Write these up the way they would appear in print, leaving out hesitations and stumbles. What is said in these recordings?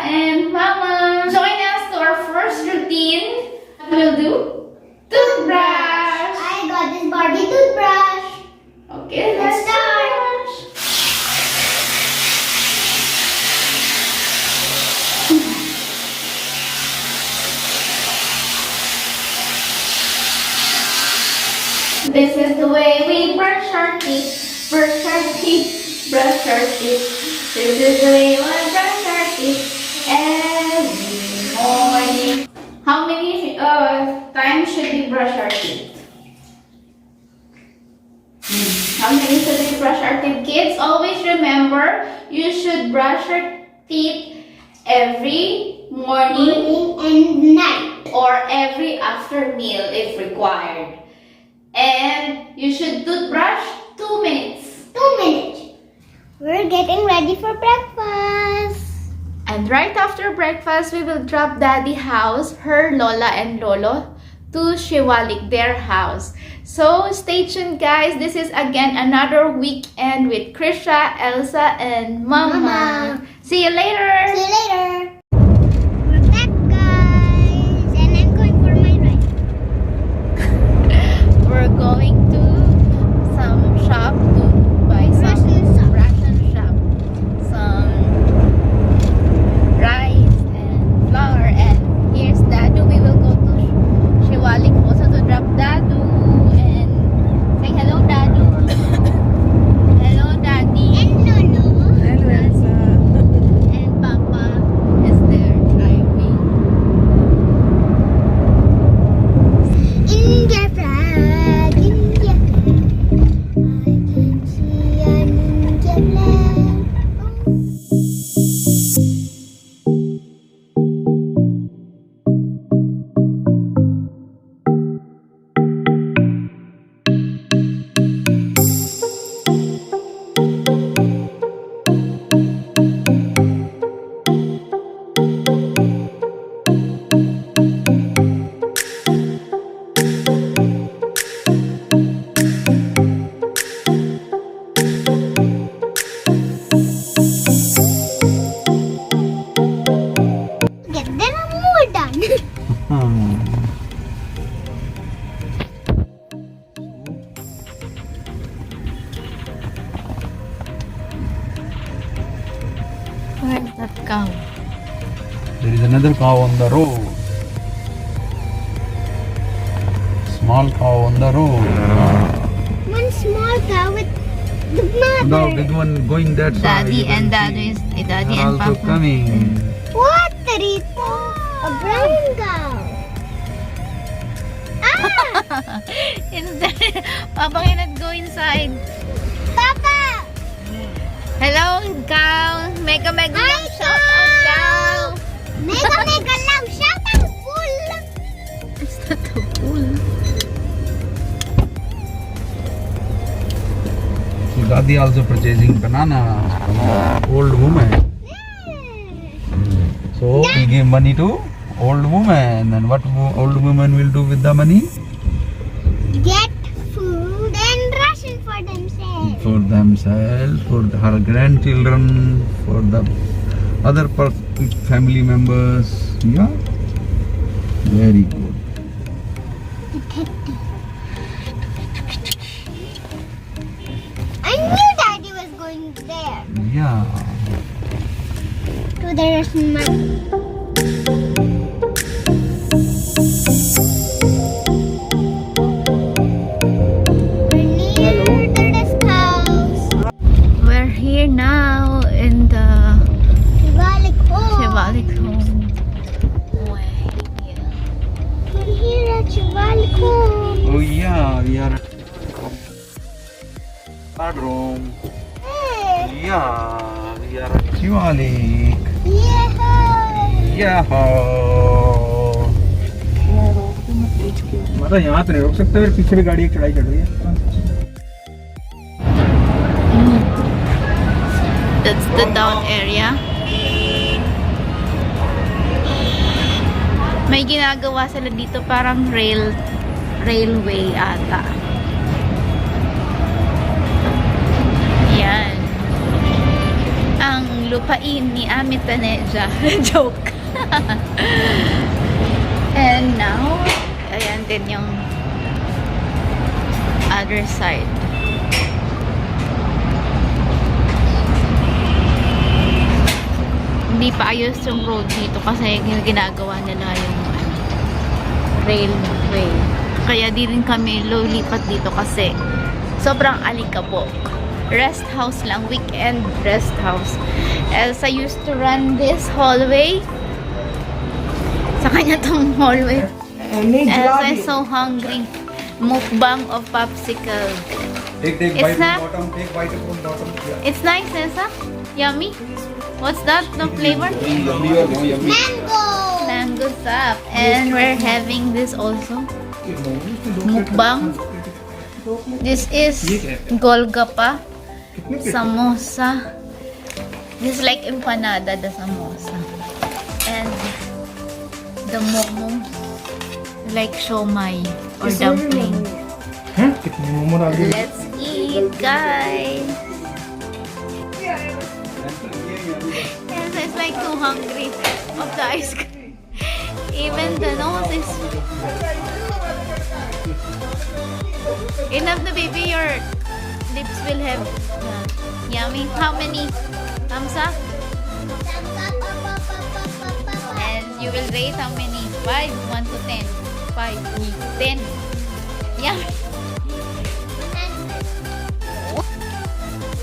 and Mama. Join us to our first routine. We'll do toothbrush. I got this Barbie toothbrush. Okay, let's start. This is the way we brush our teeth, brush our teeth, brush our teeth. This is the way we brush our teeth every morning. How many times should we brush our teeth? How many should we brush our teeth? Kids, always remember, you should brush your teeth every morning and night. or every after meal if required. And you should toothbrush 2 minutes. 2 minutes. We're getting ready for breakfast. And right after breakfast, we will drop Daddy house, her Lola and Lolo, to Shiwalik, their house. So stay tuned, guys. This is again another weekend with Krisha, Elsa, and Mama. See you later. See you later. We're back, guys. And I'm going for my ride. We're going to some shop to buy some ration shop, some rice and flour. And here's Dadu. We will go to Shiwalik also to drop Dadu. And say hello, Dadu. Hello, Daddy. And Lolo. Hello, Elsa. And Papa is there driving. India flag, India flag. I can see an India flag. Get them more done. Where's that cow? There is another cow on the road. Small cow on the road. One small cow with the mother. The big one going that side. Daddy you can and Dadu see. is Daddy They and are also Papa. coming. What, Tarito? A brown cow. Ah! Instead, Papa cannot go inside. Papa! Hello, cow. Mega mega Hi, love shout out, cow. Mega mega love shout out full. It's not a bull. So Daddy also purchasing bananas from the old woman. So he gave money to old woman. And what old woman will do with the money? Get food and ration for themselves. For themselves, for her grandchildren, for the other family members. Yeah, very good. I knew Daddy was going there. Yeah. To the ration. We're near to this house. We're here now in the Shivalik home. Shivalik home. We're here at Shivalik home. Oh yeah, we are at third room. Hey. Yeah, we are at Shivalik. Yeah. Yeah. माता यहाँ तो नहीं रोक सकते, फिर पीछे भी गाड़ी एक चढ़ाई चढ़ रही है. That's the down area. May ginagawa sila dito parang railway ata. Yan. Ang look lupain ni Amit Taneja. Joke. And now, ayan din yung other side. Hindi pa ayos yung road dito kasi ginagawa nila yung railway. Kaya di rin kami lulipat dito kasi sobrang alikabok. Rest house lang, weekend rest house. Elsa used to run this hallway. Sa kanya tong hallway. Elsa is so hungry. Mukbang of popsicle. Take It's bite not- from bottom, take bite from bottom. Yeah. It's nice, Elsa. Yummy. What's that? The flavor? Yummy or no yummy? Mango. Mango sap. And we're having this also. Mukbang. This is golgappa. Samosa. This is like empanada, the samosa. And the momo. Like shomai or dumpling. कितनी मोमो डाल दी Let's eat, guys. Elsa is like too hungry of the ice cream. Even the nose is enough. The baby, your lips will have yummy. How many? Thumbs up. And you will rate how many? 5, 1 to 10. 5, 10. Yummy.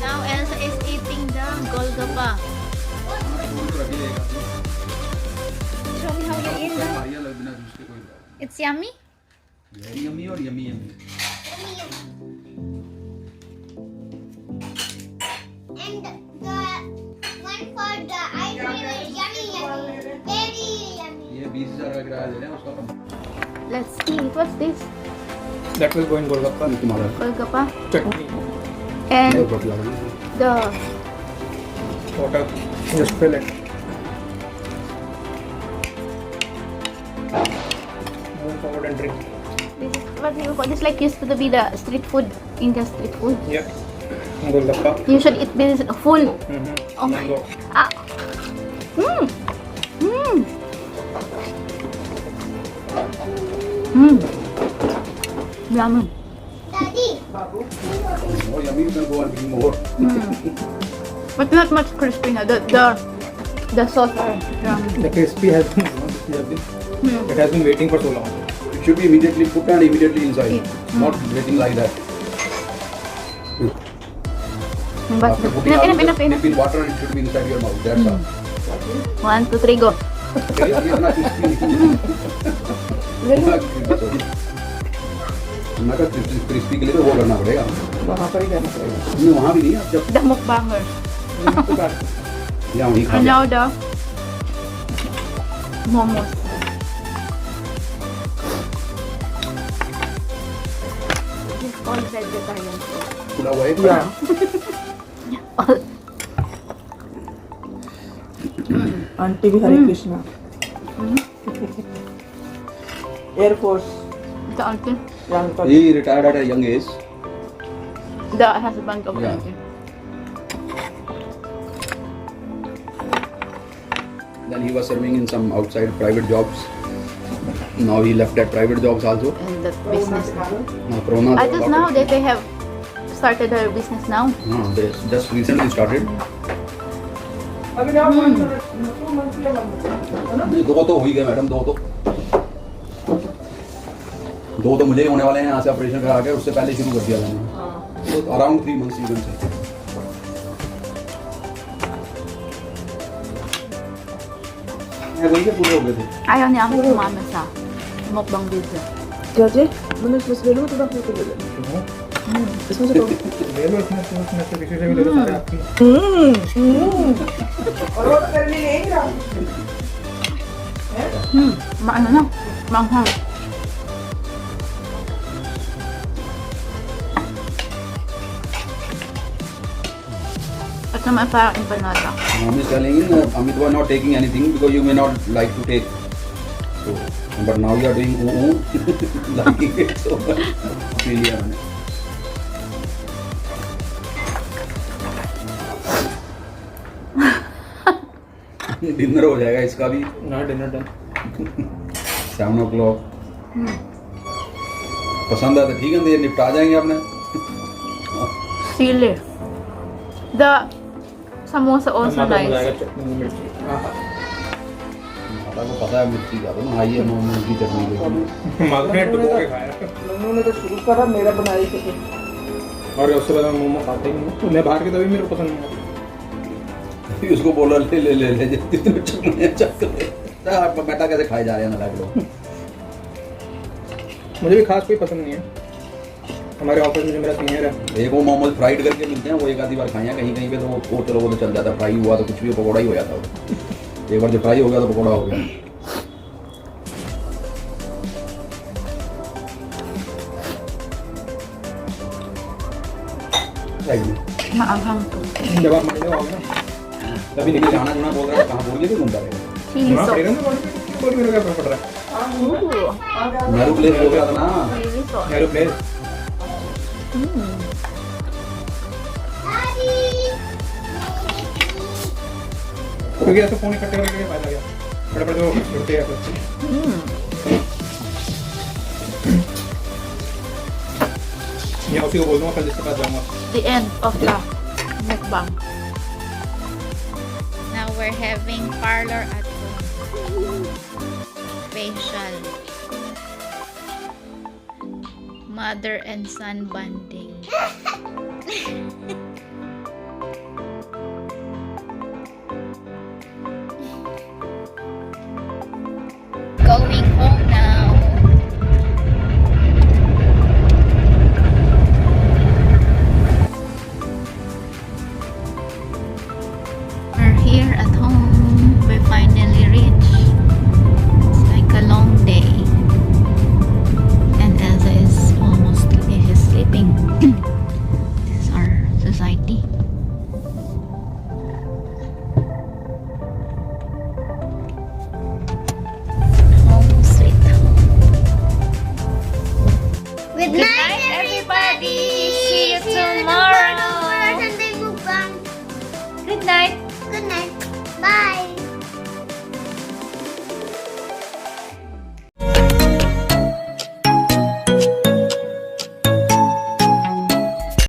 Now Elsa is eating the golgappa. Show me how you eat that. It's yummy? Very yummy or yummy yummy? And the one for the ice cream is yummy, yummy. Very yummy. ये 20,000 का किराया दे रहे हैं उसका कम. Let's eat. What's this? That will go in golgappa. तुम्हारा Golgappa. Chutney. And बहुत लगा. the Water. Just fill it. Move forward and drink. this is what you call this, like used to be the street food, Indian street food. Yeah. Golgappa. Usually it is full. Oh my. Mango. Ah. Mmm. Mmm. Mmm. Yummy. Daddy. More yummy you can go and bring more. But not much crispy na. The sauce are yummy. The crispy has been, it has been waiting for so long. It should be immediately put and immediately inside. Yeah. Not waiting like that. But After putting out, enough, just enough. dip in water and it should be inside your mouth. That's all. 1, 2, 3, go. ये इतना crispy नहीं. मैं कहा crispy के लिए तो वो करना पड़ेगा. वहाँ पर ही करना पड़ेगा. नहीं वहाँ भी नहीं अब जब The mukbangers. यहाँ वहीं खा And लिया. now the momos. This is all vegetarian food. खुला हुआ है. All आंटी भी Hare Krishna air force the uncle, He retired at a young age. the husband of Yeah. uncle. Then he was serving in some outside private jobs. Now he left that private jobs also. And the business. Now Corona. I just now that they have started their business now. हाँ, they just recently started. अभी ना 2 months के बाद नहीं, दो तो हो ही गए मैडम, दो तो मुझे ही होने वाले हैं यहाँ से ऑपरेशन करा के, उससे पहले शुरू कर दिया मैंने. तो around 3 months you can say. वही के पूरे हो गए थे. Ayaw niya ako sumama sa mukbang video. क्या जे मैंने इसमें से ले लो थोड़ा फोटो ले लो इसमें से ले लो इसमें से किसी से भी ले लो सारे आपकी. और वो करने नहीं रहा Maano na? Manghang. At naman parang empanada. Mom is telling him, Amit was not taking anything because you may not like to take. So, but now you are doing liking it so much. Really, मैंने. Dinner हो जाएगा इसका भी ना dinner done 7 o'clock। पसंद है तो ठीक है, तो ये निपटा जाएंगे अपने। Sili. The samosa also टमाटर nice. मिलाएगा, चटनी मिर्ची। माता को पता है मिर्ची का, तो ना आइए नॉर्मल की चटनी लेके। माता ने डुबो के खाया मम्मी ने तो शुरू करा, मेरा बनाई थी। और उसके बाद हम मोमो खाते ही नहीं। मैं बाहर के तभी मेरे को पसंद नहीं आता। फिर उसको बोला ले ले ले ले जितने चटनी चख ले। आप बेटा कैसे खाए जा रहे हैं ना लोग। मुझे भी खास कोई पसंद नहीं है। हमारे ऑफिस में जो मेरा सीनियर है, एक वो मोमोज फ्राइड करके मिलते हैं, वो एक आधी बार खाए हैं कहीं कहीं पे, तो वो चलो वो तो चल जाता है। फ्राई हुआ तो कुछ भी पकौड़ा ही हो जाता है। एक बार जब फ्राई हो गया तो पकौड़ा हो गया। Maanghang to. जब आप मंडे आओगे ना, तभी निकल जाना जुना बोल रहा है, कहाँ बोल के भी घूमता रहेगा। Chili वहाँ sauce. पड़ेगा ना बॉडी में क्या फर्क पड़ रहा है? Ooh. नेहरू प्लेस हो गया था ना। Chili sauce. नेहरू प्लेस। क्योंकि ऐसे फोन इकट्ठे करके क्या फायदा क्या? फटाफट वो छुट्टे हैं या उसी को बोल दूंगा, कल जिसके पास जाऊंगा। The end of the mukbang. Now we're having parlor at home. Facial. Mother and son bonding. Going home now. We're here at home. We finally reached. It's like a long day. And Elsa is almost sleeping. This is our society. Home sweet home. Good Good night, night, everybody. See you tomorrow tomorrow. for Sunday mukbang. Good night. Good night. Bye.